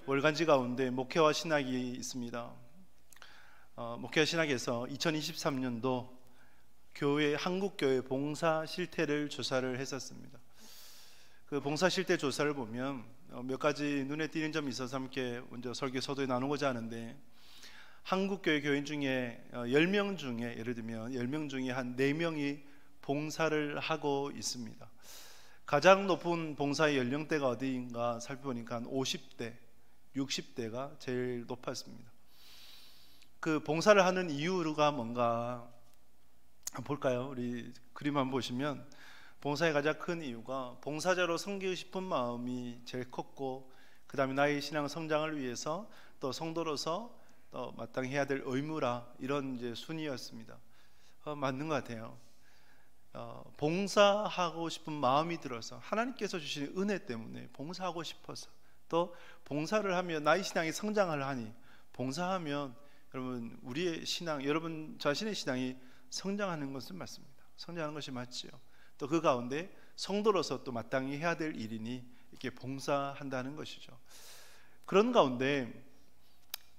월간지 가운데 목회와 신학이 있습니다. 목회와 신학에서 2023년도 한국교회 봉사 실태를 조사를 했었습니다. 그 봉사 실태 조사를 보면 몇 가지 눈에 띄는 점이 있어서 함께 먼저 설교 서두에 나누고자 하는데, 한국교회 교인 중에 10명 중에, 예를 들면 10명 중에 한 4명이 봉사를 하고 있습니다. 가장 높은 봉사의 연령대가 어디인가 살펴보니까 한 50대, 60대가 제일 높았습니다. 그 봉사를 하는 이유가 뭔가 한번 볼까요? 우리 그림 한번 보시면 봉사의 가장 큰 이유가 봉사자로 섬기고 싶은 마음이 제일 컸고, 그 다음에 나의 신앙 성장을 위해서 또 성도로서 또 마땅히 해야 될 의무라, 이런 이제 순위였습니다. 맞는 것 같아요. 봉사하고 싶은 마음이 들어서, 하나님께서 주신 은혜 때문에 봉사하고 싶어서, 또 봉사를 하면 나의 신앙이 성장을 하니, 봉사하면 여러분 우리의 신앙, 여러분 자신의 신앙이 성장하는 것은 맞습니다. 성장하는 것이 맞지요. 또 그 가운데 성도로서 또 마땅히 해야 될 일이니 이렇게 봉사한다는 것이죠. 그런 가운데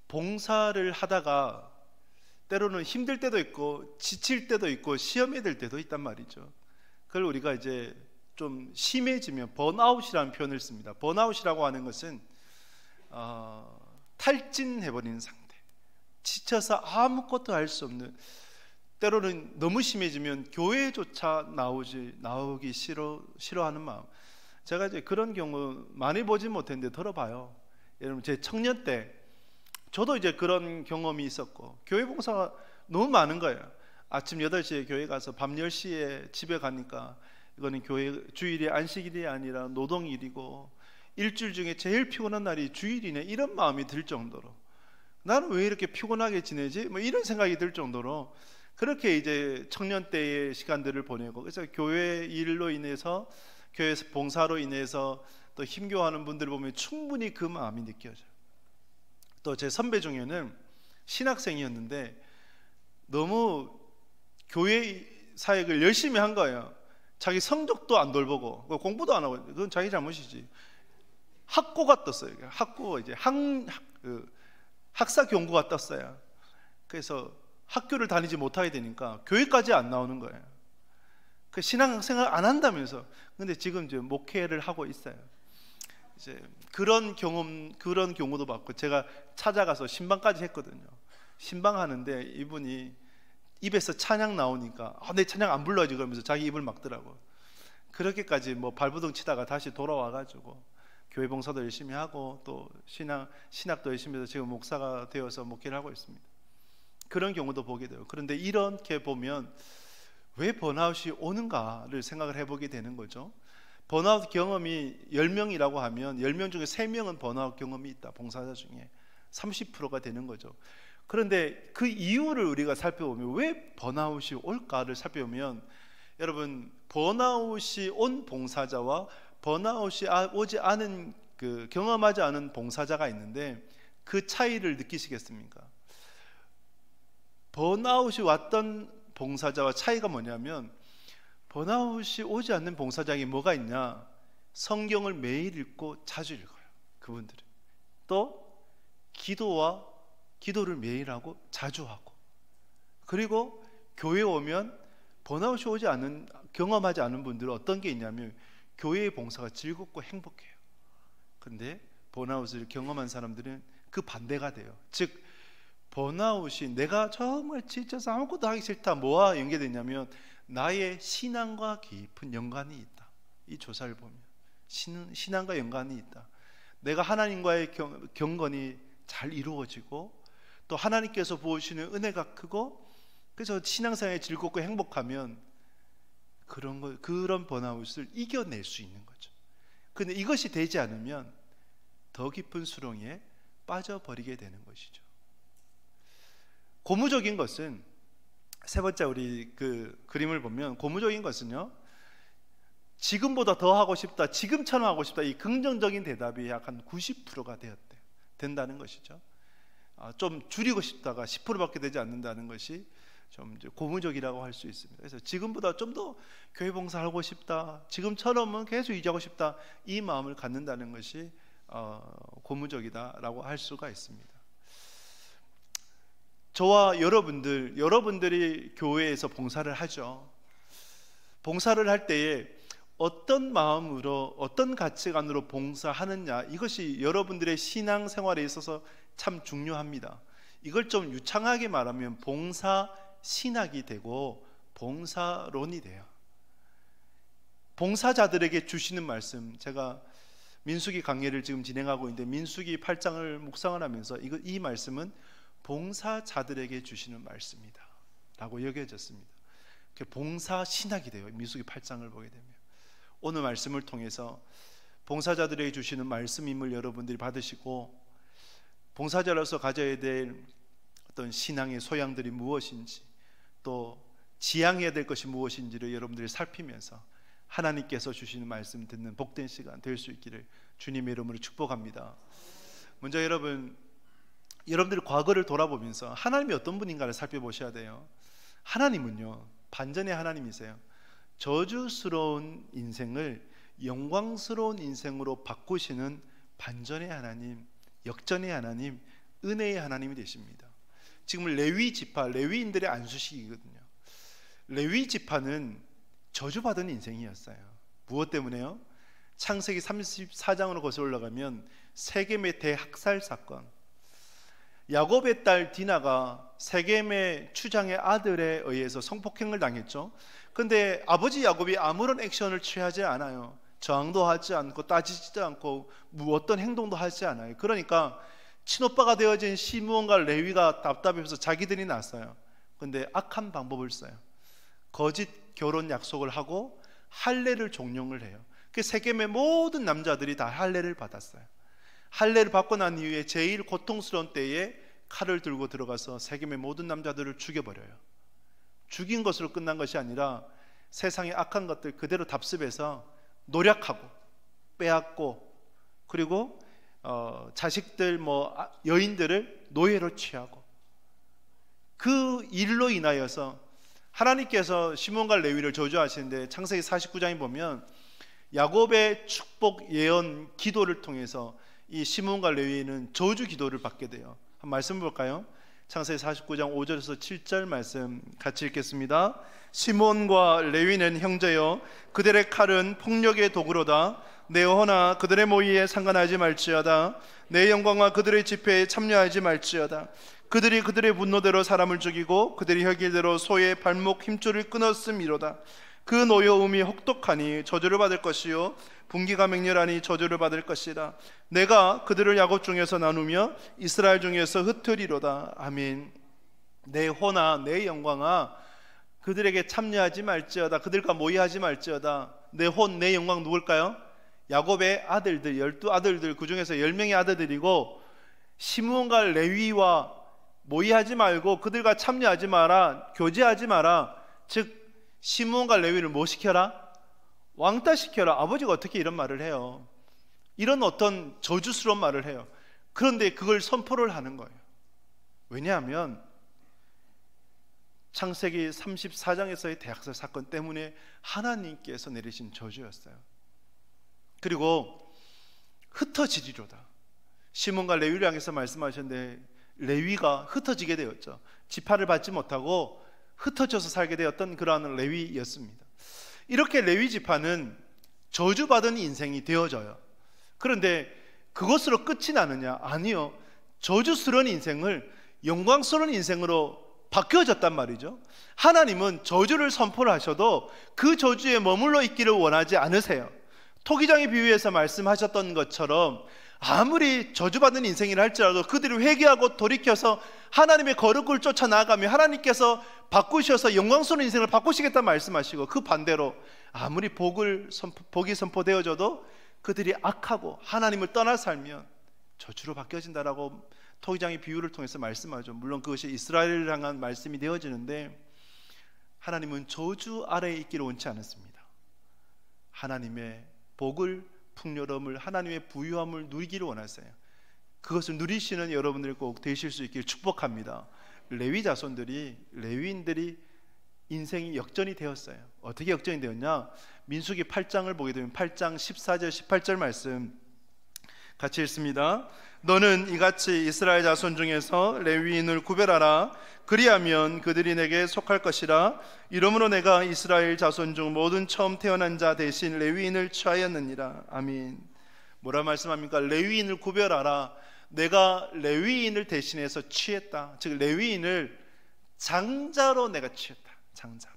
봉사를 하다가 때로는 힘들 때도 있고 지칠 때도 있고 시험에 들 때도 있단 말이죠. 그걸 우리가 이제 좀 심해지면 번아웃이라는 표현을 씁니다. 번아웃이라고 하는 것은 탈진해버리는 상태, 지쳐서 아무것도 할 수 없는, 때로는 너무 심해지면 교회조차 나오기 싫어하는 마음. 제가 이제 그런 경우 많이 보진 못했는데 들어봐요. 여러분, 제 청년 때 저도 이제 그런 경험이 있었고, 교회 봉사가 너무 많은 거예요. 아침 8시에 교회 가서 밤 10시에 집에 가니까 이거는 교회 주일이 안식일이 아니라 노동일이고 일주일 중에 제일 피곤한 날이 주일이네, 이런 마음이 들 정도로, 나는 왜 이렇게 피곤하게 지내지? 뭐 이런 생각이 들 정도로 그렇게 이제 청년 때의 시간들을 보내고, 그래서 교회 일로 인해서, 교회 봉사로 인해서 또 힘겨워하는 분들을 보면 충분히 그 마음이 느껴져요. 또 제 선배 중에는 신학생이었는데 너무 교회 사역을 열심히 한 거예요. 자기 성적도 안 돌보고 공부도 안 하고, 그건 자기 잘못이지. 학고가 떴어요. 학고, 이제 학사 경고가 떴어요. 그래서 학교를 다니지 못하게 되니까 교회까지 안 나오는 거예요. 그 신앙생활 안 한다면서. 근데 지금 이제 목회를 하고 있어요. 이제 그런 경우도 봤고, 제가 찾아가서 신방까지 했거든요. 신방하는데 이분이 입에서 찬양 나오니까 내 찬양 안 불러야지 그러면서 자기 입을 막더라고. 그렇게까지 뭐 발버둥 치다가 다시 돌아와가지고 교회 봉사도 열심히 하고 또 신학도 열심히 해서 지금 목사가 되어서 목회를 하고 있습니다. 그런 경우도 보게 돼요. 그런데 이렇게 보면 왜 번아웃이 오는가를 생각을 해보게 되는 거죠. 번아웃 경험이 10명이라고 하면 10명 중에 3명은 번아웃 경험이 있다. 봉사자 중에 30%가 되는 거죠. 그런데 그 이유를 우리가 살펴보면, 왜 번아웃이 올까를 살펴보면, 여러분, 번아웃이 온 봉사자와 번아웃이 오지 않은, 경험하지 않은 봉사자가 있는데, 그 차이를 느끼시겠습니까? 번아웃이 왔던 봉사자와 차이가 뭐냐면, 번아웃이 오지 않는 봉사자에게 뭐가 있냐? 성경을 매일 읽고 자주 읽어요. 그분들은 또 기도를 매일 하고 자주 하고, 그리고 교회에 오면 번아웃이 오지 않는, 경험하지 않은 분들은 어떤 게 있냐면 교회의 봉사가 즐겁고 행복해요. 그런데 번아웃을 경험한 사람들은 그 반대가 돼요. 즉 번아웃이 내가 정말 지쳐서 아무것도 하기 싫다, 뭐와 연계되냐면 나의 신앙과 깊은 연관이 있다. 이 조사를 보면 신앙과 연관이 있다. 내가 하나님과의 경건이 잘 이루어지고 또 하나님께서 부어주시는 은혜가 크고, 그래서 신앙생활에 즐겁고 행복하면 그런 번아웃을 이겨낼 수 있는 거죠. 그런데 이것이 되지 않으면 더 깊은 수렁에 빠져버리게 되는 것이죠. 고무적인 것은, 세 번째 우리 그 그림을 보면 고무적인 것은요, 지금보다 더 하고 싶다, 지금처럼 하고 싶다, 이 긍정적인 대답이 약 한 90%가 된다는 것이죠. 좀 줄이고 싶다가 10%밖에 되지 않는다는 것이 좀 이제 고무적이라고 할 수 있습니다. 그래서 지금보다 좀 더 교회 봉사하고 싶다, 지금처럼은 계속 유지하고 싶다, 이 마음을 갖는다는 것이 고무적이다라고 할 수가 있습니다. 저와 여러분들이 교회에서 봉사를 하죠. 봉사를 할 때에 어떤 마음으로, 어떤 가치관으로 봉사하느냐, 이것이 여러분들의 신앙생활에 있어서 참 중요합니다. 이걸 좀 유창하게 말하면 봉사 신학이 되고 봉사론이 돼요. 봉사자들에게 주시는 말씀, 제가 민수기 강해를 지금 진행하고 있는데 민수기 8장을 묵상을 하면서 이 말씀은 봉사자들에게 주시는 말씀이다 라고 여겨졌습니다. 봉사 신학이 돼요. 민수기 8장을 보게 되면 오늘 말씀을 통해서 봉사자들에게 주시는 말씀임을 여러분들이 받으시고, 봉사자로서 가져야 될 어떤 신앙의 소양들이 무엇인지, 또 지향해야 될 것이 무엇인지를 여러분들이 살피면서 하나님께서 주시는 말씀 듣는 복된 시간 될 수 있기를 주님의 이름으로 축복합니다. 먼저 여러분들이 과거를 돌아보면서 하나님이 어떤 분인가를 살펴보셔야 돼요. 하나님은요, 반전의 하나님이세요. 저주스러운 인생을 영광스러운 인생으로 바꾸시는 반전의 하나님, 역전의 하나님, 은혜의 하나님이 되십니다. 지금 레위 지파, 레위인들의 안수식이거든요. 레위 지파는 저주받은 인생이었어요. 무엇 때문에요? 창세기 34장으로 거슬러 올라가면 세겜의 대학살 사건, 야곱의 딸 디나가 세겜의 추장의 아들에 의해서 성폭행을 당했죠. 근데 아버지 야곱이 아무런 액션을 취하지 않아요. 저항도 하지 않고 따지지도 않고 어떤 행동도 하지 않아요. 그러니까 친오빠가 되어진 시므온과 레위가 답답해서 자기들이 났어요. 근데 악한 방법을 써요. 거짓 결혼 약속을 하고 할례를 종용을 해요. 그 세겜의 모든 남자들이 다 할례를 받았어요. 할례를 받고 난 이후에 제일 고통스러운 때에 칼을 들고 들어가서 세겜의 모든 남자들을 죽여버려요. 죽인 것으로 끝난 것이 아니라 세상의 악한 것들 그대로 답습해서 노력하고 빼앗고, 그리고 자식들 여인들을 노예로 취하고, 그 일로 인하여서 하나님께서 시몬과 레위를 저주하시는데 창세기 49장에 보면 야곱의 축복 예언 기도를 통해서 이 시몬과 레위는 저주 기도를 받게 돼요. 한번 말씀 볼까요? 창세기 49장 5절에서 7절 말씀 같이 읽겠습니다. 시몬과 레위는 형제여, 그들의 칼은 폭력의 도구로다. 내 허나 그들의 모의에 상관하지 말지어다. 내 영광과 그들의 집회에 참여하지 말지어다. 그들이 그들의 분노대로 사람을 죽이고 그들이 혈기대로 소의 발목 힘줄을 끊었음이로다. 그 노여움이 혹독하니 저주를 받을 것이요 분기가 맹렬하니 저주를 받을 것이다. 내가 그들을 야곱 중에서 나누며 이스라엘 중에서 흩으리로다. 아멘. 내 호나 내 영광아, 그들에게 참여하지 말지어다. 그들과 모의하지 말지어다. 내 혼 내 영광 누굴까요? 야곱의 아들들, 12아들들, 그 중에서 10명의 아들들이고, 시므온과 레위와 모의하지 말고 그들과 참여하지 마라, 교제하지 마라. 즉 시므온과 레위를 뭐 시켜라? 왕따 시켜라. 아버지가 어떻게 이런 말을 해요? 이런 어떤 저주스러운 말을 해요. 그런데 그걸 선포를 하는 거예요. 왜냐하면 창세기 34장에서의 대학살 사건 때문에 하나님께서 내리신 저주였어요. 그리고 흩어지리로다. 시몬과 레위를 향해서 말씀하셨는데 레위가 흩어지게 되었죠. 지파를 받지 못하고 흩어져서 살게 되었던 그러한 레위였습니다. 이렇게 레위 지파는 저주받은 인생이 되어져요. 그런데 그것으로 끝이 나느냐? 아니요. 저주스러운 인생을 영광스러운 인생으로 바뀌어졌단 말이죠. 하나님은 저주를 선포를 하셔도 그 저주에 머물러 있기를 원하지 않으세요. 토기장의 비유에서 말씀하셨던 것처럼 아무리 저주받는 인생이라 할지라도 그들이 회개하고 돌이켜서 하나님의 거룩을 쫓아 나아가며 하나님께서 바꾸셔서 영광스러운 인생을 바꾸시겠다 말씀하시고, 그 반대로 아무리 복이 선포되어져도 그들이 악하고 하나님을 떠나 살면 저주로 바뀌어진다라고 토기장의 비유를 통해서 말씀하죠. 물론 그것이 이스라엘을 향한 말씀이 되어지는데 하나님은 저주 아래에 있기를 원치 않았습니다. 하나님의 복을, 풍요로움을, 하나님의 부유함을 누리기를 원하세요. 그것을 누리시는 여러분들이 꼭 되실 수 있기를 축복합니다. 레위 자손들이, 레위인들이 인생이 역전이 되었어요. 어떻게 역전이 되었냐? 민수기 8장을 보게 되면 8장 14절 18절 말씀 같이 읽습니다. 너는 이같이 이스라엘 자손 중에서 레위인을 구별하라. 그리하면 그들이 내게 속할 것이라. 이러므로 내가 이스라엘 자손 중 모든 처음 태어난 자 대신 레위인을 취하였느니라. 아멘. 뭐라 말씀합니까? 레위인을 구별하라. 내가 레위인을 대신해서 취했다. 즉 레위인을 장자로 내가 취했다. 장자로.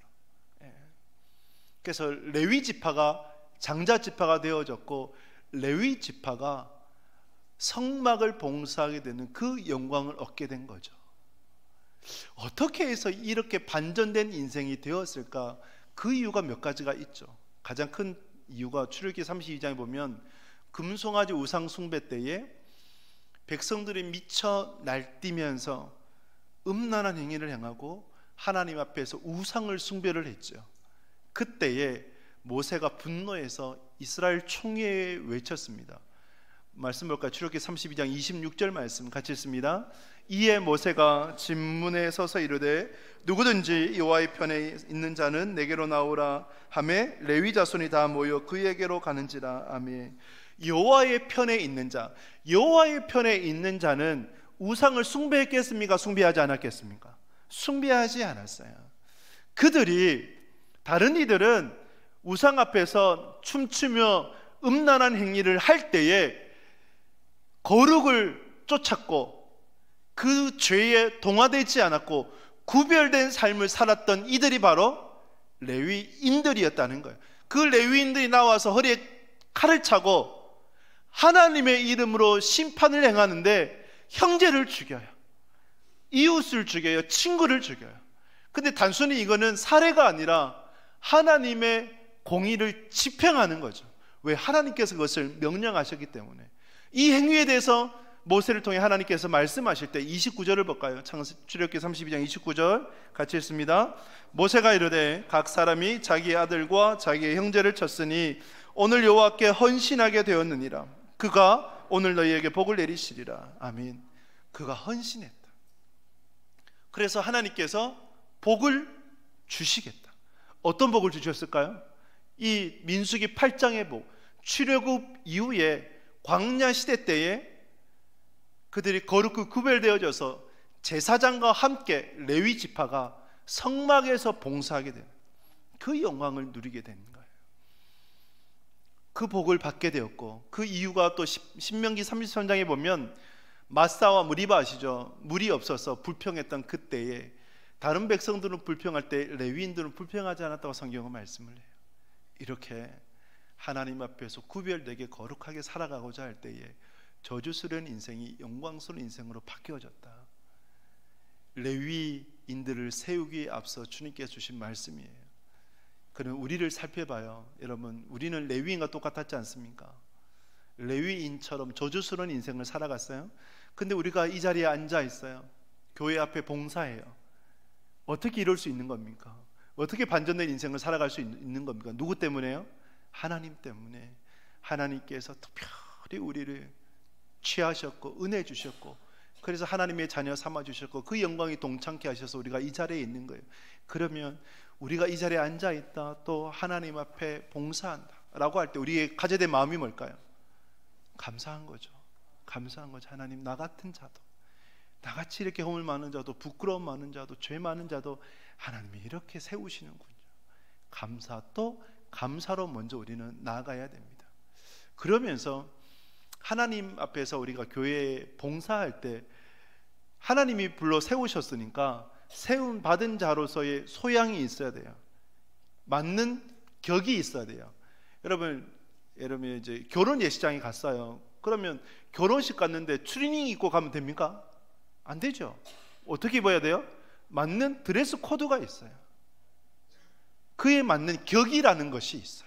그래서 레위 지파가 장자 지파가 되어졌고, 레위 지파가 성막을 봉사하게 되는 그 영광을 얻게 된 거죠. 어떻게 해서 이렇게 반전된 인생이 되었을까? 그 이유가 몇 가지가 있죠. 가장 큰 이유가 출애굽기 32장에 보면 금송아지 우상 숭배 때에 백성들이 미쳐 날뛰면서 음란한 행위를 행하고 하나님 앞에서 우상을 숭배를 했죠. 그때에 모세가 분노해서 이스라엘 총회에 외쳤습니다. 말씀 볼까요? 출애굽기 32장 26절 말씀 같이 읽습니다. 이에 모세가 진문에 서서 이르되 누구든지 여호와의 편에 있는 자는 내게로 나오라 하매 레위 자손이 다 모여 그에게로 가는지라. 아멘. 여호와의 편에 있는 자, 여호와의 편에 있는 자는 우상을 숭배했겠습니까? 숭배하지 않았겠습니까? 숭배하지 않았어요. 그들이, 다른 이들은 우상 앞에서 춤추며 음란한 행위를 할 때에 거룩을 쫓았고 그 죄에 동화되지 않았고 구별된 삶을 살았던 이들이 바로 레위인들이었다는 거예요. 그 레위인들이 나와서 허리에 칼을 차고 하나님의 이름으로 심판을 행하는데 형제를 죽여요, 이웃을 죽여요, 친구를 죽여요. 근데 단순히 이거는 살해가 아니라 하나님의 공의를 집행하는 거죠. 왜? 하나님께서 그것을 명령하셨기 때문에. 이 행위에 대해서 모세를 통해 하나님께서 말씀하실 때 29절을 볼까요? 출애굽기 32장 29절 같이 읽습니다. 모세가 이르되 각 사람이 자기의 아들과 자기의 형제를 쳤으니 오늘 여호와께 헌신하게 되었느니라. 그가 오늘 너희에게 복을 내리시리라. 아멘. 그가 헌신했다. 그래서 하나님께서 복을 주시겠다. 어떤 복을 주셨을까요? 이 민수기 8장의 복, 출애굽 이후에 광야 시대 때에 그들이 거룩히 구별되어져서 제사장과 함께 레위 지파가 성막에서 봉사하게 되는 그 영광을 누리게 된 거예요. 그 복을 받게 되었고, 그 이유가 또 신명기 33장에 보면 마사와 무리바 아시죠? 물이 없어서 불평했던 그때에 다른 백성들은 불평할 때 레위인들은 불평하지 않았다고 성경은 말씀을 해요. 이렇게 하나님 앞에서 구별되게 거룩하게 살아가고자 할 때에 저주스러운 인생이 영광스러운 인생으로 바뀌어졌다. 레위인들을 세우기에 앞서 주님께서 주신 말씀이에요. 그럼 우리를 살펴봐요. 여러분, 우리는 레위인과 똑같았지 않습니까? 레위인처럼 저주스러운 인생을 살아갔어요. 근데 우리가 이 자리에 앉아 있어요. 교회 앞에 봉사해요. 어떻게 이럴 수 있는 겁니까? 어떻게 반전된 인생을 살아갈 수 있는 겁니까? 누구 때문에요? 하나님 때문에. 하나님께서 특별히 우리를 취하셨고 은혜 주셨고, 그래서 하나님의 자녀 삼아 주셨고 그 영광이 동창케 하셔서 우리가 이 자리에 있는 거예요. 그러면 우리가 이 자리에 앉아 있다, 또 하나님 앞에 봉사한다 라고 할 때 우리의 가져야 될 마음이 뭘까요? 감사한 거죠. 감사한 거죠. 하나님, 나 같은 자도, 나같이 이렇게 허물 많은 자도, 부끄러움 많은 자도, 죄 많은 자도 하나님이 이렇게 세우시는군요. 감사, 또 감사로 먼저 우리는 나아가야 됩니다. 그러면서 하나님 앞에서 우리가 교회에 봉사할 때 하나님이 불러 세우셨으니까 세움 받은 자로서의 소양이 있어야 돼요. 맞는 격이 있어야 돼요. 여러분 이제 결혼 예식장에 갔어요. 그러면 결혼식 갔는데 추리닝 입고 가면 됩니까? 안 되죠. 어떻게 입어야 돼요? 맞는 드레스 코드가 있어요. 그에 맞는 격이라는 것이 있어요.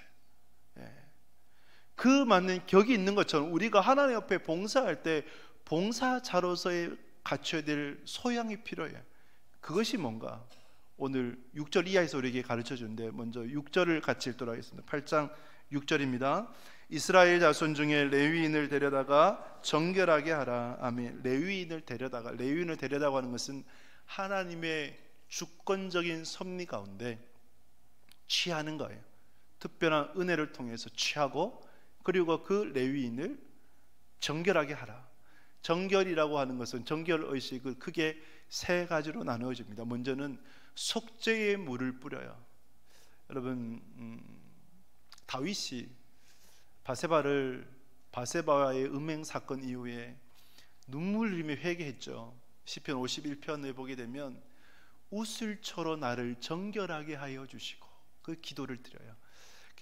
그 맞는 격이 있는 것처럼 우리가 하나님 앞에 봉사할 때 봉사자로서의 갖춰야 될 소양이 필요해요. 그것이 뭔가 오늘 6절 이하에서 우리에게 가르쳐 주는데, 먼저 6절을 같이 읽도록 하겠습니다. 8장 6절입니다. 이스라엘 자손 중에 레위인을 데려다가 정결하게 하라. 아멘. 레위인을 데려다가 하는 것은 하나님의 주권적인 섭리 가운데 취하는 거예요. 특별한 은혜를 통해서 취하고, 그리고 그 레위인을 정결하게 하라. 정결이라고 하는 것은 정결의식을 크게 세 가지로 나누어집니다. 먼저는 속죄의 물을 뿌려요. 여러분, 다윗이 바세바와의 음행 사건 이후에 눈물 흘리며 회개했죠. 시편 51편에 보게 되면 우슬초로 나를 정결하게 하여 주시고, 그 기도를 드려요.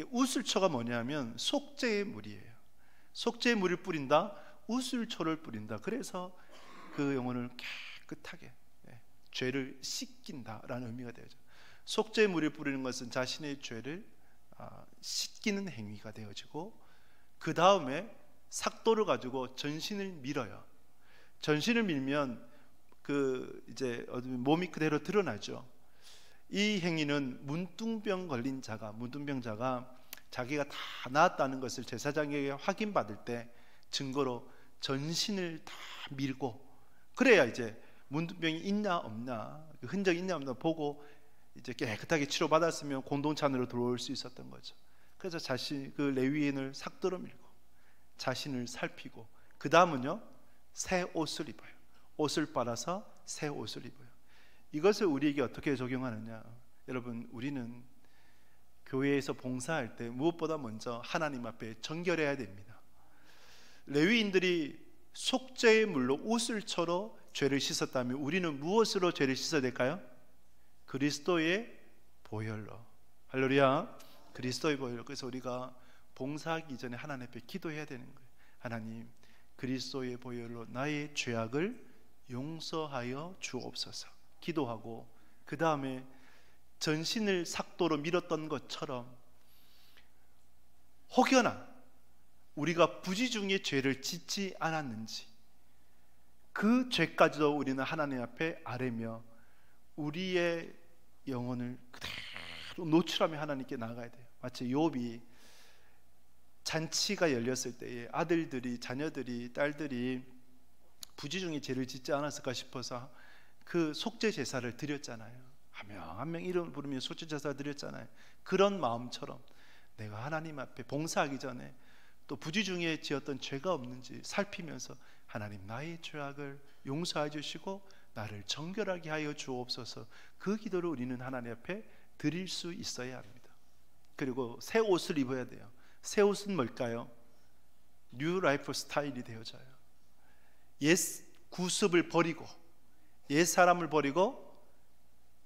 우슬초가 뭐냐면 속죄의 물이에요. 속죄의 물을 뿌린다, 우슬초를 뿌린다. 그래서 그 영혼을 깨끗하게, 죄를 씻긴다라는 의미가 되죠. 속죄의 물을 뿌리는 것은 자신의 죄를 씻기는 행위가 되어지고, 그 다음에 삭도를 가지고 전신을 밀어요. 전신을 밀면 이제 몸이 그대로 드러나죠. 이 행위는 문둥병 걸린 자가, 문둥병자가 자기가 다 나았다는 것을 제사장에게 확인받을 때 증거로 전신을 다 밀고, 그래야 이제 문둥병이 있나 없나, 흔적이 있나 없나 보고 이제 깨끗하게 치료받았으면 공동체 안으로 들어올 수 있었던 거죠. 그래서 그 레위인을 삭도로 밀고 자신을 살피고, 그 다음은요, 새 옷을 입어요. 옷을 빨아서 새 옷을 입어요. 이것을 우리에게 어떻게 적용하느냐? 여러분, 우리는 교회에서 봉사할 때 무엇보다 먼저 하나님 앞에 정결해야 됩니다. 레위인들이 속죄의 물로 우슬초로 죄를 씻었다면 우리는 무엇으로 죄를 씻어야 될까요? 그리스도의 보혈로. 할렐루야. 그리스도의 보혈로. 그래서 우리가 봉사하기 전에 하나님 앞에 기도해야 되는 거예요. 하나님, 그리스도의 보혈로 나의 죄악을 용서하여 주옵소서. 기도하고, 그 다음에 전신을 삭도로 밀었던 것처럼 혹여나 우리가 부지중에 죄를 짓지 않았는지 그 죄까지도 우리는 하나님 앞에 아뢰며 우리의 영혼을 그대로 노출하며 하나님께 나아가야 돼요. 마치 욥이 잔치가 열렸을 때에 아들들이, 자녀들이, 딸들이 부지중에 죄를 짓지 않았을까 싶어서 그 속죄 제사를 드렸잖아요. 한 명 한 명 이름 부르며 속죄 제사를 드렸잖아요. 그런 마음처럼 내가 하나님 앞에 봉사하기 전에 또 부지중에 지었던 죄가 없는지 살피면서 하나님, 나의 죄악을 용서해 주시고 나를 정결하게 하여 주옵소서. 그 기도를 우리는 하나님 앞에 드릴 수 있어야 합니다. 그리고 새 옷을 입어야 돼요. 새 옷은 뭘까요? 뉴 라이프 스타일이 되어져요. 옛 구습을 버리고 옛 사람을 버리고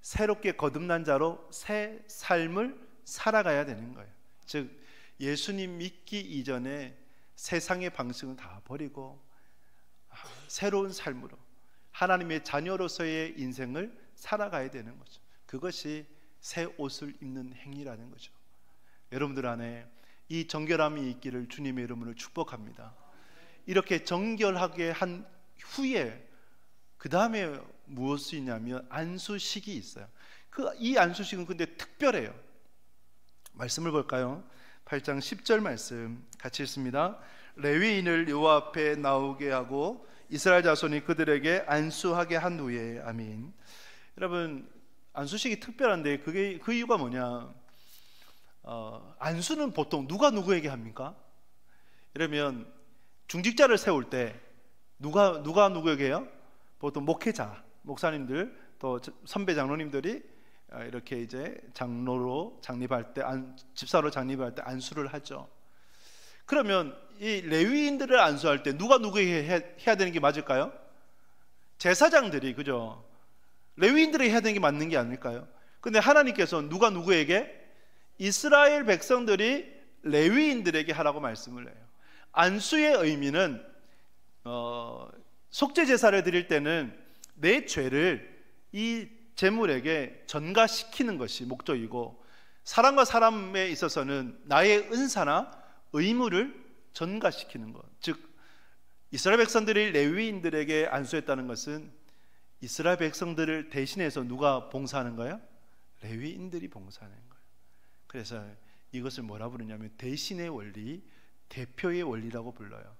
새롭게 거듭난 자로 새 삶을 살아가야 되는 거예요. 즉, 예수님 믿기 이전에 세상의 방식은 다 버리고 새로운 삶으로 하나님의 자녀로서의 인생을 살아가야 되는 거죠. 그것이 새 옷을 입는 행위라는 거죠. 여러분들 안에 이 정결함이 있기를 주님의 이름으로 축복합니다. 이렇게 정결하게 한 후에 그 다음에 무엇이 있냐면 안수식이 있어요. 이 안수식은 근데 특별해요. 말씀을 볼까요? 8장 10절 말씀 같이 읽습니다. 레위인을 여호와 앞에 나오게 하고 이스라엘 자손이 그들에게 안수하게 한 후에. 아멘. 여러분, 안수식이 특별한데 그 이유가 뭐냐? 안수는 보통 누가 누구에게 합니까? 이러면 중직자를 세울 때 누가 누구에게 해요? 보통 목회자, 목사님들, 또 선배 장로님들이 이렇게 이제 장로로 장립할 때, 집사로 장립할 때 안수를 하죠. 그러면 이 레위인들을 안수할 때 누가 누구에게 해야 되는 게 맞을까요? 제사장들이, 그죠? 레위인들이 해야 되는 게 맞는 게 아닐까요? 근데 하나님께서 누가 누구에게? 이스라엘 백성들이 레위인들에게 하라고 말씀을 해요. 안수의 의미는 속죄 제사를 드릴 때는 내 죄를 이 제물에게 전가시키는 것이 목적이고, 사람과 사람에 있어서는 나의 은사나 의무를 전가시키는 것. 즉, 이스라엘 백성들이 레위인들에게 안수했다는 것은 이스라엘 백성들을 대신해서 누가 봉사하는 거예요? 레위인들이 봉사하는 거예요. 그래서 이것을 뭐라 부르냐면 대신의 원리, 대표의 원리라고 불러요.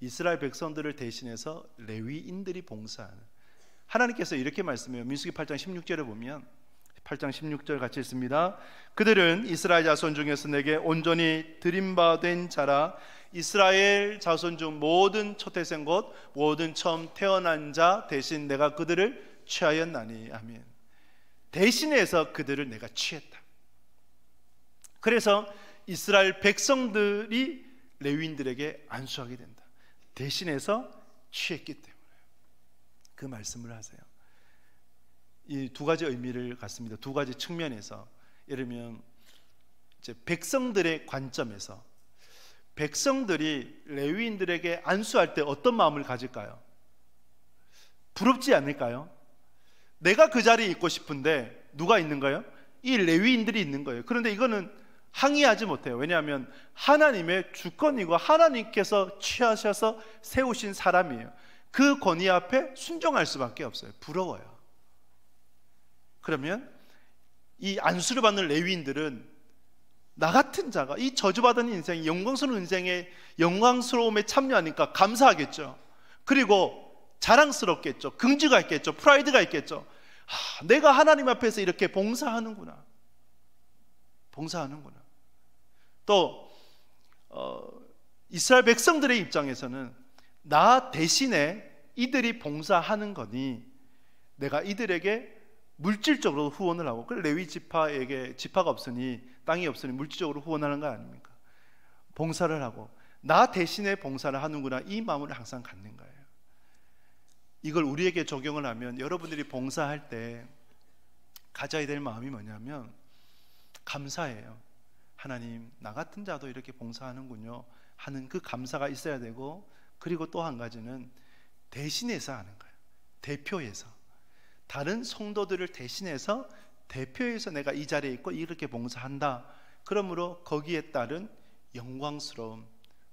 이스라엘 백성들을 대신해서 레위인들이 봉사하는. 하나님께서 이렇게 말씀해요. 민수기 8장 16절에 보면 8장 16절 같이 읽습니다. 그들은 이스라엘 자손 중에서 내게 온전히 드림받은 자라. 이스라엘 자손 중 모든 초태생 곧 모든 처음 태어난 자 대신 내가 그들을 취하였나니. 아멘. 대신해서 그들을 내가 취했다. 그래서 이스라엘 백성들이 레위인들에게 안수하게 된다. 대신해서 취했기 때문에 그 말씀을 하세요. 이 두 가지 의미를 갖습니다. 두 가지 측면에서. 예를 들면 이제 백성들의 관점에서 백성들이 레위인들에게 안수할 때 어떤 마음을 가질까요? 부럽지 않을까요? 내가 그 자리에 있고 싶은데 누가 있는 거예요? 이 레위인들이 있는 거예요. 그런데 이거는 항의하지 못해요. 왜냐하면 하나님의 주권이고 하나님께서 취하셔서 세우신 사람이에요. 그 권위 앞에 순종할 수밖에 없어요. 부러워요. 그러면 이 안수를 받는 레위인들은 나 같은 자가 이 저주받은 인생, 영광스러운 인생의 영광스러움에 참여하니까 감사하겠죠. 그리고 자랑스럽겠죠. 긍지가 있겠죠. 프라이드가 있겠죠. 내가 하나님 앞에서 이렇게 봉사하는구나. 봉사하는구나. 또 이스라엘 백성들의 입장에서는 나 대신에 이들이 봉사하는 거니 내가 이들에게 물질적으로 후원을 하고, 그래 레위 지파에게 지파가 없으니 땅이 없으니 물질적으로 후원하는 거 아닙니까? 봉사를 하고 나 대신에 봉사를 하는구나, 이 마음을 항상 갖는 거예요. 이걸 우리에게 적용을 하면 여러분들이 봉사할 때 가져야 될 마음이 뭐냐면 감사예요. 하나님, 나 같은 자도 이렇게 봉사하는군요 하는 그 감사가 있어야 되고, 그리고 또 한 가지는 대신해서 하는 거예요. 대표해서, 다른 성도들을 대신해서 대표해서 내가 이 자리에 있고 이렇게 봉사한다. 그러므로 거기에 따른 영광스러움,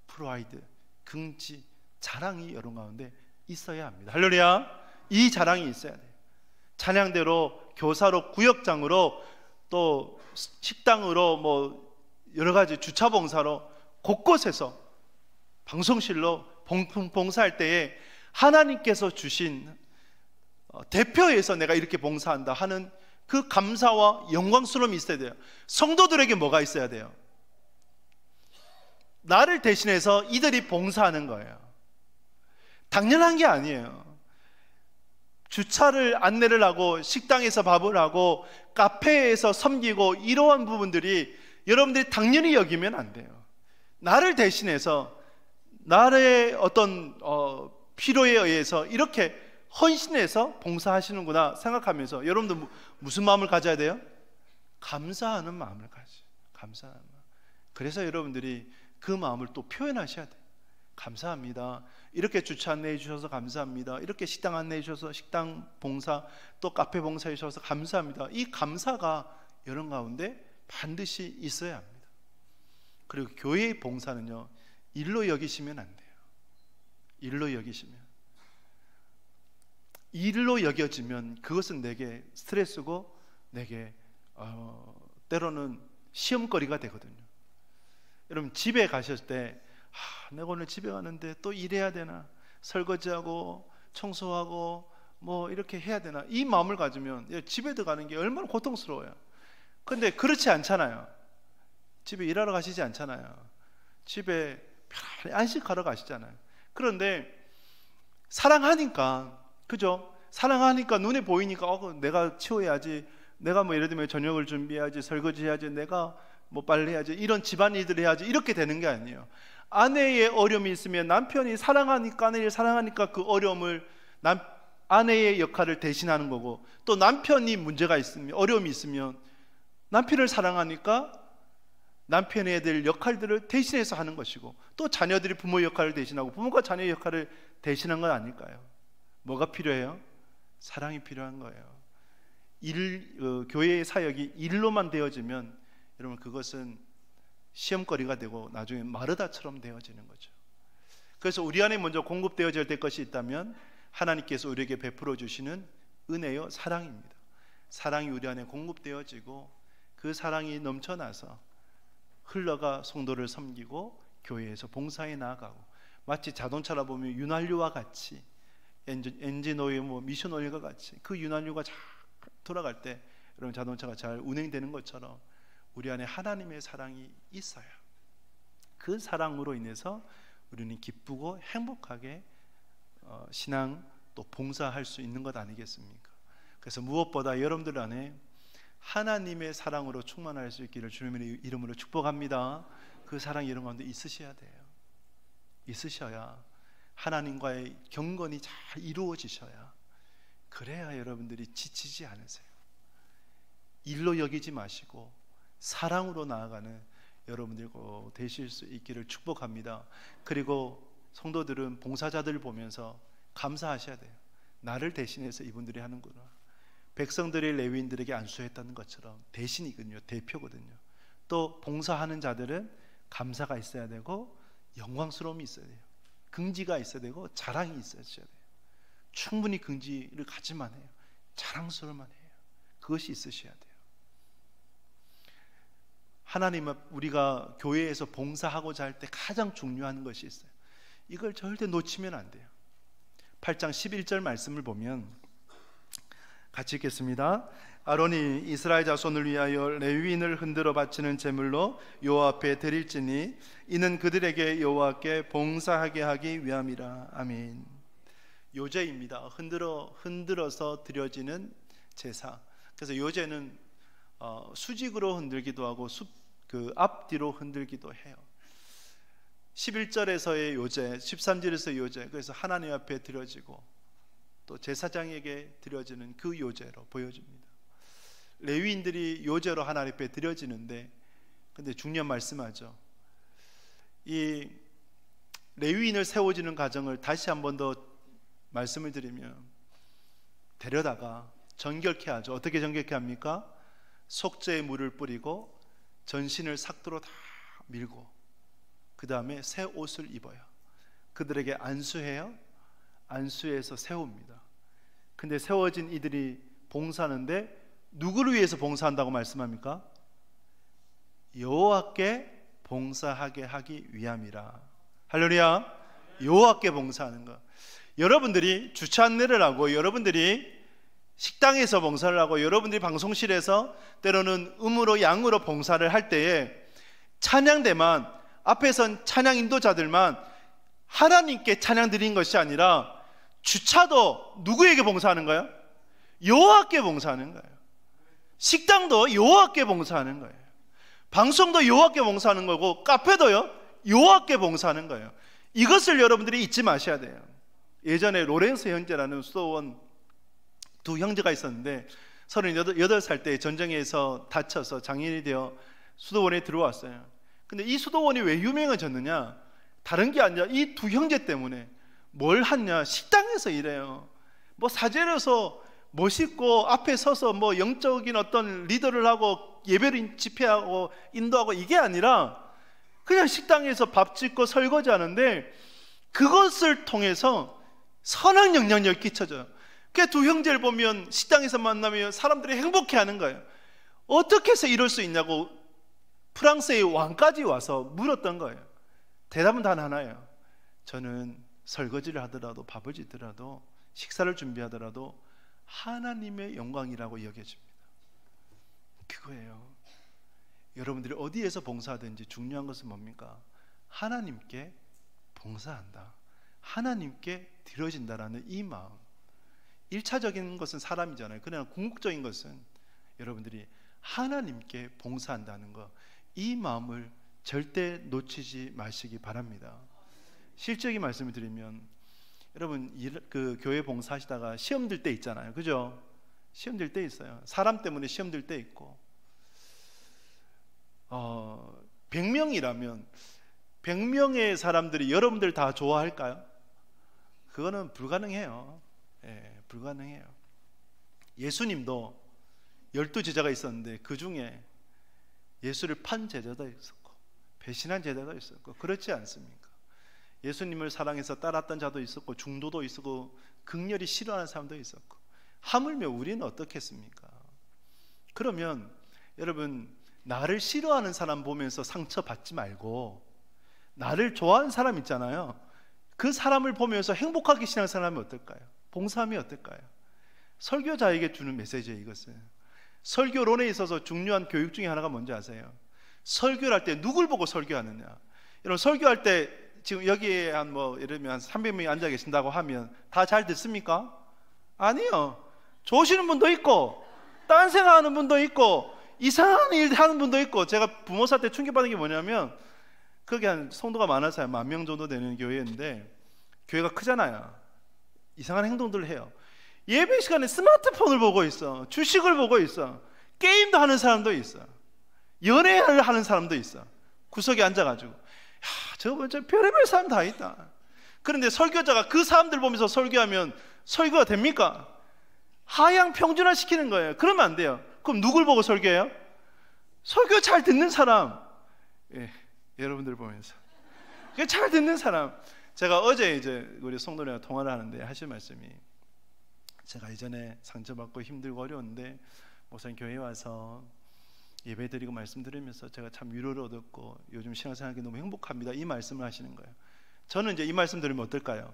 프라이드, 긍지, 자랑이 여러분 가운데 있어야 합니다. 할렐루야. 이 자랑이 있어야 돼요. 찬양대로, 교사로, 구역장으로, 또 식당으로, 뭐 여러 가지 주차 봉사로 곳곳에서 방송실로 봉사할 때에 하나님께서 주신 대표해서 내가 이렇게 봉사한다 하는 그 감사와 영광스러움이 있어야 돼요. 성도들에게 뭐가 있어야 돼요? 나를 대신해서 이들이 봉사하는 거예요. 당연한 게 아니에요. 주차를 안내를 하고 식당에서 밥을 하고 카페에서 섬기고 이러한 부분들이 여러분들이 당연히 여기면 안 돼요. 나를 대신해서 나의 어떤 필요에 의해서 이렇게 헌신해서 봉사하시는구나 생각하면서 여러분들 무슨 마음을 가져야 돼요? 감사하는 마음을 가져요. 감사하는 마음. 그래서 여러분들이 그 마음을 또 표현하셔야 돼요. 감사합니다. 이렇게 주차 안내해 주셔서 감사합니다. 이렇게 식당 안내해 주셔서 식당 봉사, 또 카페 봉사해 주셔서 감사합니다. 이 감사가 여러분 가운데 반드시 있어야 합니다. 그리고 교회의 봉사는요, 일로 여기시면 안 돼요. 일로 여기시면, 일로 여겨지면 그것은 내게 스트레스고 내게 때로는 시험거리가 되거든요. 여러분 집에 가실 때 내가 오늘 집에 가는데 또 일해야 되나, 설거지하고 청소하고 뭐 이렇게 해야 되나, 이 마음을 가지면 집에 들어가는 게 얼마나 고통스러워요. 근데 그렇지 않잖아요. 집에 일하러 가시지 않잖아요. 집에 편안히 안식하러 가시잖아요. 그런데 사랑하니까, 그죠? 사랑하니까 눈에 보이니까 내가 치워야지, 내가 뭐 예를 들면 저녁을 준비해야지, 설거지 해야지, 내가 뭐 빨래해야지, 이런 집안일들 해야지, 이렇게 되는 게 아니에요. 아내의 어려움이 있으면 남편이 사랑하니까, 아내를 사랑하니까 그 어려움을 아내의 역할을 대신하는 거고, 또 남편이 문제가 있으면, 어려움이 있으면 남편을 사랑하니까 남편에 대한 역할들을 대신해서 하는 것이고, 또 자녀들이 부모 역할을 대신하고 부모가 자녀의 역할을 대신한 건 아닐까요? 뭐가 필요해요? 사랑이 필요한 거예요. 교회의 사역이 일로만 되어지면 여러분 그것은 시험거리가 되고 나중에 마르다처럼 되어지는 거죠. 그래서 우리 안에 먼저 공급되어져야 될 것이 있다면 하나님께서 우리에게 베풀어 주시는 은혜요, 사랑입니다. 사랑이 우리 안에 공급되어지고 그 사랑이 넘쳐나서 흘러가 성도를 섬기고 교회에서 봉사에 나아가고, 마치 자동차라 보면 윤활유와 같이 엔진 오일, 뭐 미션 오일과 같이 그 윤활유가 쫙 돌아갈 때 여러분 자동차가 잘 운행되는 것처럼 우리 안에 하나님의 사랑이 있어요. 그 사랑으로 인해서 우리는 기쁘고 행복하게 신앙 또 봉사할 수 있는 것 아니겠습니까? 그래서 무엇보다 여러분들 안에 하나님의 사랑으로 충만할 수 있기를 주님의 이름으로 축복합니다. 그 사랑이 여러분 가운데 있으셔야 돼요. 있으셔야 하나님과의 경건이 잘 이루어지셔야, 그래야 여러분들이 지치지 않으세요. 일로 여기지 마시고 사랑으로 나아가는 여러분들 되실 수 있기를 축복합니다. 그리고 성도들은 봉사자들 보면서 감사하셔야 돼요. 나를 대신해서 이분들이 하는구나. 백성들이 레위인들에게 안수했다는 것처럼 대신이거든요. 대표거든요. 또 봉사하는 자들은 감사가 있어야 되고 영광스러움이 있어야 돼요. 긍지가 있어야 되고 자랑이 있어야 돼요. 충분히 긍지를 가지만 해요. 자랑스러워만 해요. 그것이 있으셔야 돼요. 하나님은 우리가 교회에서 봉사하고자 할 때 가장 중요한 것이 있어요. 이걸 절대 놓치면 안 돼요. 8장 11절 말씀을 보면 같이 읽겠습니다. 아론이 이스라엘 자손을 위하여 레위인을 흔들어 바치는 제물로 여호와 앞에 드릴지니 이는 그들에게 여호와께 봉사하게 하기 위함이라. 아멘. 요제입니다. 흔들어서 드려지는 제사. 그래서 요제는 수직으로 흔들기도 하고 앞뒤로 흔들기도 해요. 11절에서의 요제, 13절에서의 요제, 그래서 하나님 앞에 드려지고 또 제사장에게 드려지는 그 요제로 보여집니다. 레위인들이 요제로 하나님 앞에 드려지는데, 근데 중요한 말씀하죠. 이 레위인을 세워지는 과정을 다시 한 번 더 말씀을 드리면, 데려다가 정결케 하죠. 어떻게 정결케 합니까? 속죄의 물을 뿌리고 전신을 삭도로 다 밀고 그 다음에 새 옷을 입어요. 그들에게 안수해요. 안수해서 세웁니다. 근데 세워진 이들이 봉사하는데 누구를 위해서 봉사한다고 말씀합니까? 여호와께 봉사하게 하기 위함이라. 할렐루야. 여호와께 봉사하는 것. 여러분들이 주차 안내를 하고, 여러분들이 식당에서 봉사를 하고, 여러분들이 방송실에서 때로는 음으로 양으로 봉사를 할 때에 찬양대만, 앞에선 찬양 인도자들만 하나님께 찬양 드린 것이 아니라 주차도 누구에게 봉사하는 거예요? 여호와께 봉사하는 거예요. 식당도 여호와께 봉사하는 거예요. 방송도 여호와께 봉사하는 거고, 카페도요 여호와께 봉사하는 거예요. 이것을 여러분들이 잊지 마셔야 돼요. 예전에 로렌스 형제라는 수도원 두 형제가 있었는데 38살 때 전쟁에서 다쳐서 장애인이 되어 수도원에 들어왔어요. 근데 이 수도원이 왜 유명해졌느냐? 다른 게 아니라 이 두 형제 때문에. 뭘 하냐? 식당에서 일해요. 뭐 사제로서 멋있고 앞에 서서 뭐 영적인 어떤 리더를 하고 예배를 집회하고 인도하고 이게 아니라 그냥 식당에서 밥 짓고 설거지하는데 그것을 통해서 선한 영향력이 끼쳐져요. 그 두 형제를 보면 식당에서 만나면 사람들이 행복해하는 거예요. 어떻게 해서 이럴 수 있냐고 프랑스의 왕까지 와서 물었던 거예요. 대답은 단 하나예요. 저는 설거지를 하더라도 밥을 짓더라도 식사를 준비하더라도 하나님의 영광이라고 여겨집니다. 그거예요. 여러분들이 어디에서 봉사하든지 중요한 것은 뭡니까? 하나님께 봉사한다, 하나님께 드려진다라는 이 마음. 1차적인 것은 사람이잖아요. 그러나 궁극적인 것은 여러분들이 하나님께 봉사한다는 것, 이 마음을 절대 놓치지 마시기 바랍니다. 실적인 말씀을 드리면, 여러분 그 교회 봉사하시다가 시험 들 때 있잖아요. 그죠? 시험 들 때 있어요. 사람 때문에 시험 들 때 있고, 100명이라면 100명의 사람들이 여러분들 다 좋아할까요? 그거는 불가능해요. 예, 불가능해요. 예수님도 12제자가 있었는데 그 중에 예수를 판 제자도 있었고 배신한 제자도 있었고, 그렇지 않습니까? 예수님을 사랑해서 따랐던 자도 있었고 중도도 있었고 극렬히 싫어하는 사람도 있었고, 하물며 우리는 어떻겠습니까? 그러면 여러분, 나를 싫어하는 사람 보면서 상처받지 말고 나를 좋아하는 사람 있잖아요. 그 사람을 보면서 행복하게 신앙생활하면 어떨까요? 봉사하면 어떨까요? 설교자에게 주는 메시지예요. 이것은 설교론에 있어서 중요한 교육 중에 하나가 뭔지 아세요? 설교를 할 때 누굴 보고 설교하느냐. 여러분, 설교할 때 지금 여기에 한 예를 들면 한 300명이 앉아 계신다고 하면 다 잘 듣습니까? 아니요. 좋으시는 분도 있고 딴 생각하는 분도 있고 이상한 일 하는 분도 있고. 제가 부모사 때 충격받은 게 뭐냐면, 거기 한 성도가 많아서 10,000명 정도 되는 교회인데, 교회가 크잖아요. 이상한 행동들을 해요. 예배 시간에 스마트폰을 보고 있어, 주식을 보고 있어, 게임도 하는 사람도 있어, 연애를 하는 사람도 있어. 구석에 앉아가지고 저거 별의별 사람 다 있다. 그런데 설교자가 그 사람들 보면서 설교하면 설교가 됩니까? 하향 평준화 시키는 거예요. 그러면 안 돼요. 그럼 누굴 보고 설교해요? 설교 잘 듣는 사람. 예, 여러분들 보면서 잘 듣는 사람. 제가 어제 이제 우리 성도님과 통화를 하는데 하실 말씀이, 제가 예전에 상처받고 힘들고 어려운데 목사님 교회에 와서 예배 드리고 말씀 들으면서 제가 참 위로를 얻었고 요즘 신앙생활이 너무 행복합니다, 이 말씀을 하시는 거예요. 저는 이제 이 말씀 들으면 어떨까요?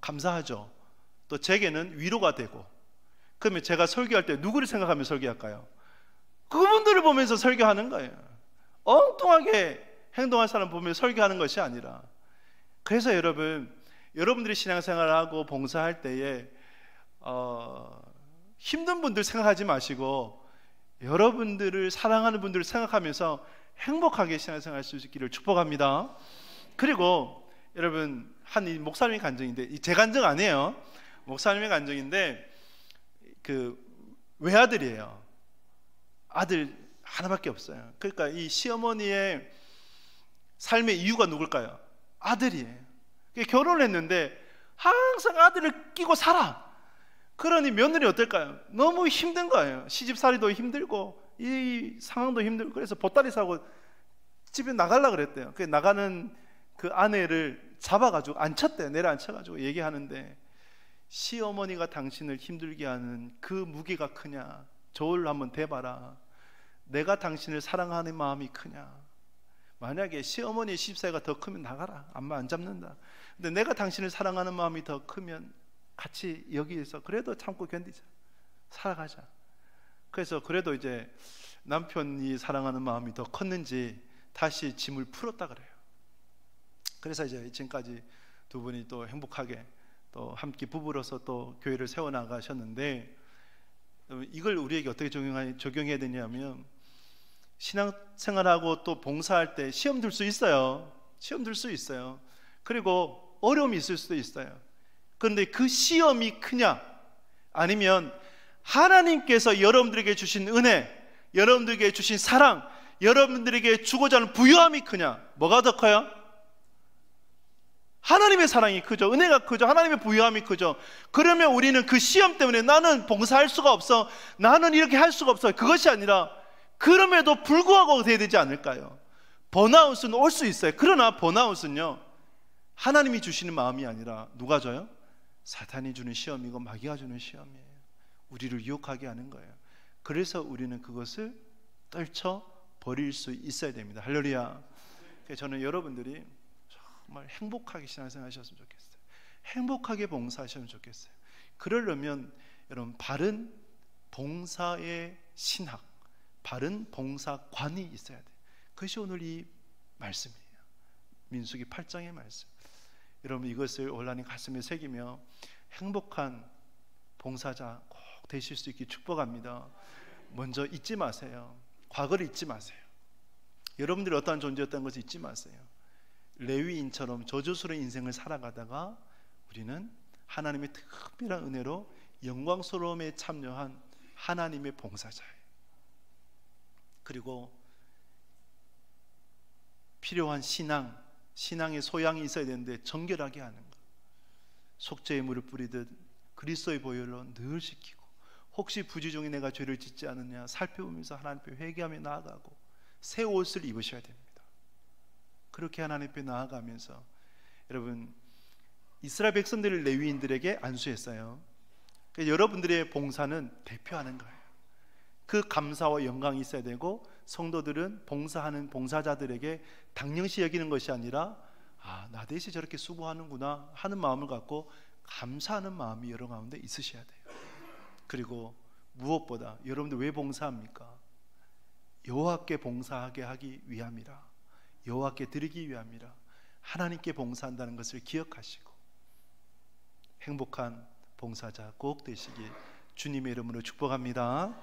감사하죠. 또 제게는 위로가 되고. 그러면 제가 설교할 때 누구를 생각하며 설교할까요? 그분들을 보면서 설교하는 거예요. 엉뚱하게 행동할 사람 보면 설교하는 것이 아니라. 그래서 여러분들이 신앙생활을 하고 봉사할 때에 힘든 분들 생각하지 마시고 여러분들을 사랑하는 분들을 생각하면서 행복하게 신앙생활 할 수 있기를 축복합니다. 그리고 여러분, 한 목사님의 간증인데, 제 간증 아니에요. 목사님의 간증인데, 그 외아들이에요. 아들 하나밖에 없어요. 그러니까 이 시어머니의 삶의 이유가 누굴까요? 아들이에요. 결혼을 했는데 항상 아들을 끼고 살아. 그러니 며느리 어떨까요? 너무 힘든 거예요. 시집살이도 힘들고 이 상황도 힘들고. 그래서 보따리 사고 집에 나가려고 그랬대요. 그 나가는 그 아내를 잡아가지고 앉혔대요. 내려앉혀가지고 얘기하는데, 시어머니가 당신을 힘들게 하는 그 무게가 크냐? 저울로 한번 대봐라. 내가 당신을 사랑하는 마음이 크냐? 만약에 시어머니의 시집사이가 더 크면 나가라. 안 잡는다. 근데 내가 당신을 사랑하는 마음이 더 크면 같이 여기에서 그래도 참고 견디자, 살아가자. 그래서 그래도 이제 남편이 사랑하는 마음이 더 컸는지 다시 짐을 풀었다 그래요. 그래서 이제 지금까지 두 분이 또 행복하게 또 함께 부부로서 또 교회를 세워나가셨는데, 이걸 우리에게 어떻게 적용해야 되냐면, 신앙생활하고 또 봉사할 때 시험 들 수 있어요. 시험 들 수 있어요. 그리고 어려움이 있을 수도 있어요. 그런데 그 시험이 크냐, 아니면 하나님께서 여러분들에게 주신 은혜, 여러분들에게 주신 사랑, 여러분들에게 주고자 하는 부요함이 크냐? 뭐가 더 커요? 하나님의 사랑이 크죠. 은혜가 크죠. 하나님의 부요함이 크죠. 그러면 우리는 그 시험 때문에 나는 봉사할 수가 없어, 나는 이렇게 할 수가 없어, 그것이 아니라 그럼에도 불구하고 돼야 되지 않을까요? 번아웃은 올 수 있어요. 그러나 번아웃은요, 하나님이 주시는 마음이 아니라 누가 줘요? 사탄이 주는 시험이고 마귀가 주는 시험이에요. 우리를 유혹하게 하는 거예요. 그래서 우리는 그것을 떨쳐 버릴 수 있어야 됩니다. 할렐루야. 저는 여러분들이 정말 행복하게 신앙생활 하셨으면 좋겠어요. 행복하게 봉사하셨으면 좋겠어요. 그러려면 여러분, 바른 봉사의 신학, 바른 봉사관이 있어야 돼요. 그것이 오늘 이 말씀이에요. 민수기 8장의 말씀. 여러분, 이것을 온전히 가슴에 새기며 행복한 봉사자 꼭 되실 수 있기 축복합니다. 먼저 잊지 마세요. 과거를 잊지 마세요. 여러분들이 어떠한 존재였다는 것을 잊지 마세요. 레위인처럼 저주스러운 인생을 살아가다가 우리는 하나님의 특별한 은혜로 영광스러움에 참여한 하나님의 봉사자예요. 그리고 필요한 신앙의 소양이 있어야 되는데 정결하게 하는 것, 속죄의 물을 뿌리듯 그리스도의 보혈로 늘 지키고, 혹시 부지 중에 내가 죄를 짓지 않느냐 살펴보면서 하나님 앞에 회개하며 나아가고, 새 옷을 입으셔야 됩니다. 그렇게 하나님 앞에 나아가면서, 여러분, 이스라엘 백성들을 레위인들에게 안수했어요. 그러니까 여러분들의 봉사는 대표하는 거예요. 그 감사와 영광이 있어야 되고, 성도들은 봉사하는 봉사자들에게 당연시 여기는 것이 아니라, 나 대신 저렇게 수고하는구나 하는 마음을 갖고 감사하는 마음이 여러 가운데 있으셔야 돼요. 그리고 무엇보다 여러분들 왜 봉사합니까? 여호와께 봉사하게 하기 위함이라. 여호와께 드리기 위함이라. 하나님께 봉사한다는 것을 기억하시고 행복한 봉사자 꼭 되시길 주님의 이름으로 축복합니다.